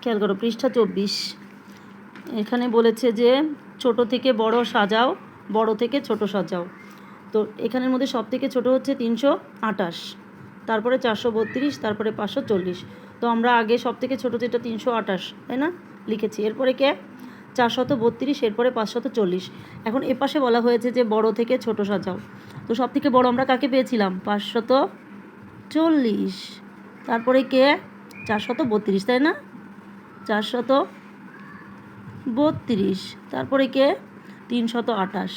খেয়াল করো পৃষ্ঠা 24। এখানে বলেছে যে ছোট থেকে বড় সাজাও, বড় থেকে ছোট সাজাও। তো এখানের মধ্যে সব থেকে ছোট হচ্ছে 328, তারপরে 432, তারপরে 540। তো আমরা আগে সব থেকে ছোট যেটা 328, তাই না, লিখেছি। এরপরে কে 432, এরপরে 540। এখন এপাশে বলা হয়েছে যে বড় থেকে ছোট সাজাও। তো সব থেকে বড় আমরা কাকে পেয়েছিলাম? 540। তারপরে কে 432, তাই না, 432। তারপরে কে 328,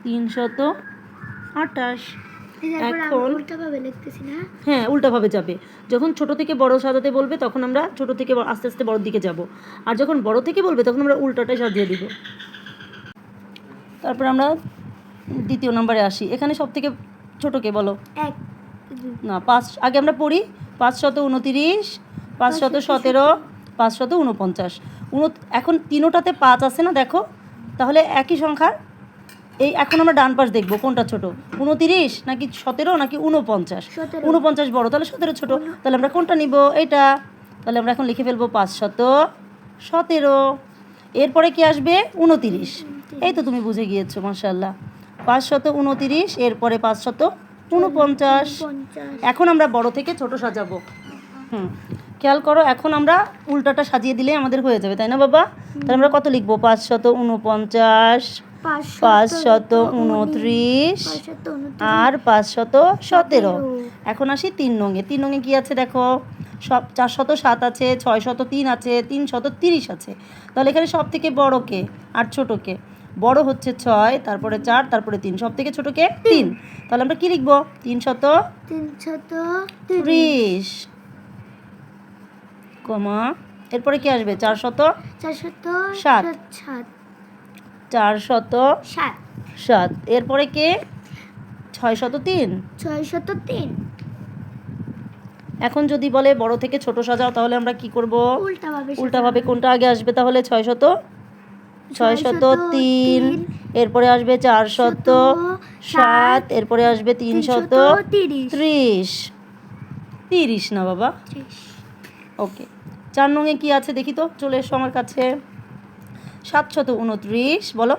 328। এখন উল্টাভাবে লিখতেছি না? হ্যাঁ, উল্টাভাবে যাবে। যখন ছোট থেকে বড় সাজাতে বলবে তখন আমরা ছোট থেকে আস্তে আস্তে বড়র দিকে যাব, আর যখন বড় থেকে বলবে তখন আমরা উল্টাটাই সাজিয়ে দিব। তারপর আমরা দ্বিতীয় নম্বরে আসি। এখানে সব থেকে ছোটকে বলো। না, 5 আগে আমরা পড়ি। 529, 517, 549। এখন তিনোটাতে 5 আছে না, দেখো। তাহলে একই সংখ্যার এই এখন আমরা ডান পাশ দেখব কোনটা ছোট, 29 নাকি 17 নাকি 49। 49 বড়, তাহলে 17 ছোট। তাহলে আমরা কোনটা নিব? এইটা। তাহলে আমরা এখন লিখে ফেলবো 517। এরপরে কি আসবে? 29। এই তো তুমি বুঝে গিয়েছো, মাশাআল্লাহ। 529, এরপরে 549। এখন আমরা বড় থেকে ছোট সাজাবো। খেয়াল করো, এখন আমরা উল্টাটা সাজিয়ে দিলে আমাদের হয়ে যাবে, তাই না বাবা? তাহলে আমরা কত লিখবো? 549, 529 আর 517। এখন আসি 3 নঙে। 3 নঙে কি আছে দেখো? সব 407 আছে, 603 আছে, 330 আছে। তাহলে এখানে সব থেকে বড় কে আর ছোট কে? বড় হচ্ছে 6, তারপরে 4, তারপরে 3। সব থেকে ছোট কে? 3। তাহলে আমরা কি লিখবো? 330, কমা, এরপরে কি আসবে? 407। এরপরে কে? 603। এখন যদি বলে বড় থেকে ছোট সাজাও, তাহলে আমরা কি করব? উল্টাভাবে। কোনটা আগে আসবে তাহলে? 603, এরপরে আসবে 407, এরপরে আসবে 330 না বাবা? ওকে। 4 নঙে কি আছে দেখি তো, চলে এসো আমার কাছে। 729, বলো।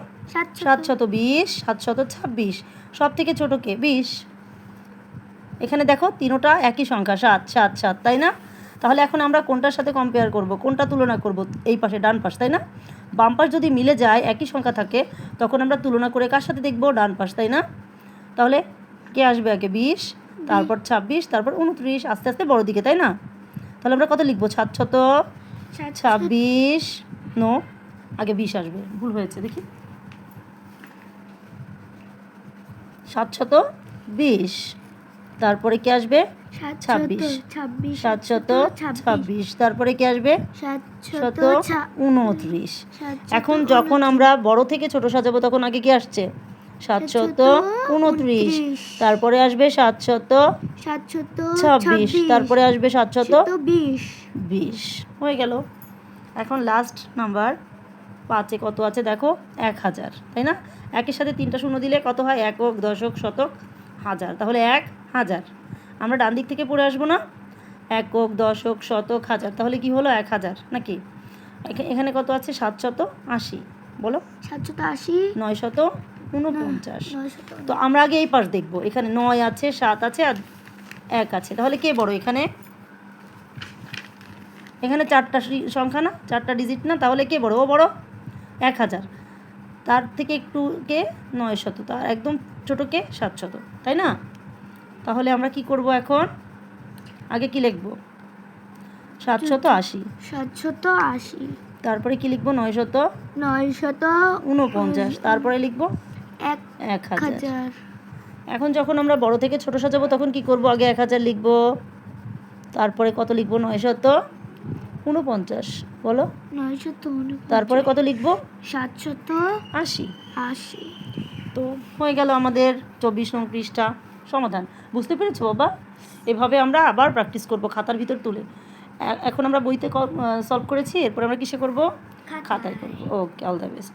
720, 726। সব থেকে ছোট কে? 20। এখানে দেখো তিনোটা একই সংখ্যা, 7, 7, 7, তাই না? তাহলে এখন আমরা কোনটার সাথে কম্পেয়ার করব, কোনটা তুলনা করব? এই পাশে ডান পাশ, তাই না? বাম পাশ যদি মিলে যায়, একই সংখ্যা থাকে, তখন আমরা তুলনা করে কার সাথে দেখব? ডান পাশ, তাই না? তাহলে কে আসবে আগে? 20, তারপর 26, তারপর 29, আস্তে আস্তে বড় দিকে, তাই না? তাহলে আমরা কত লিখবো? 726। নো, আগে 20 আসবে, ভুল হয়েছে, দেখি। 720, তারপরে কি আসবে? 26, 726। তারপরে কি আসবে? 729। এখন যখন আমরা বড় থেকে ছোট সাজাবো তখন আগে কি আসছে? 729, তারপরে আসবে 726, তারপরে আসবে 720। হয়ে গেল। এখন লাস্ট নাম্বার 5-এ কত আছে দেখো? 1000, তাই না? একের সাথে 3টা শূন্য দিলে কত হয়? একক, দশক, শতক, হাজার। তাহলে 1000। আমরা ডান দিক থেকে পড়ে আসবো না? একক, দশক, শতক, হাজার। তাহলে কি হলো? 1000 নাকি? এখানে কত আছে? 780, বলো। 780, 949। তো আমরা আগে এই পাশ দেখবো। এখানে 9 আছে, 7 আছে আর 1 আছে। তাহলে কে বড়? এখানে 4টা সংখ্যা না, 4টা ডিজিট না? তাহলে কে বড়? ও বড়। 1000। তার থেকে একটু কে? 900। তার একদম ছোট কে? 700, তাই না? তাহলে আমরা কি করব এখন? আগে কি লিখব? 780। তারপরে কি লিখব? 949। তারপরে লিখব 1000। এখন যখন আমরা বড় থেকে ছোট সাজাবো তখন কি করব? আগে 1000 লিখব, তারপরে কত লিখব? 949, বলো। 949, তারপরে কত লিখব? 780। তো হয়ে গেল আমাদের 24 নং পৃষ্ঠা সমাধান। বুঝতে পেরেছো বাবা? এভাবে আমরা আবার প্র্যাকটিস করব খাতার ভিতর তুলে। এখন আমরা বইতে সলভ করেছি, এরপর আমরা কিসে করব? খাতায় করব। ওকে, অল দ্য বেস্ট।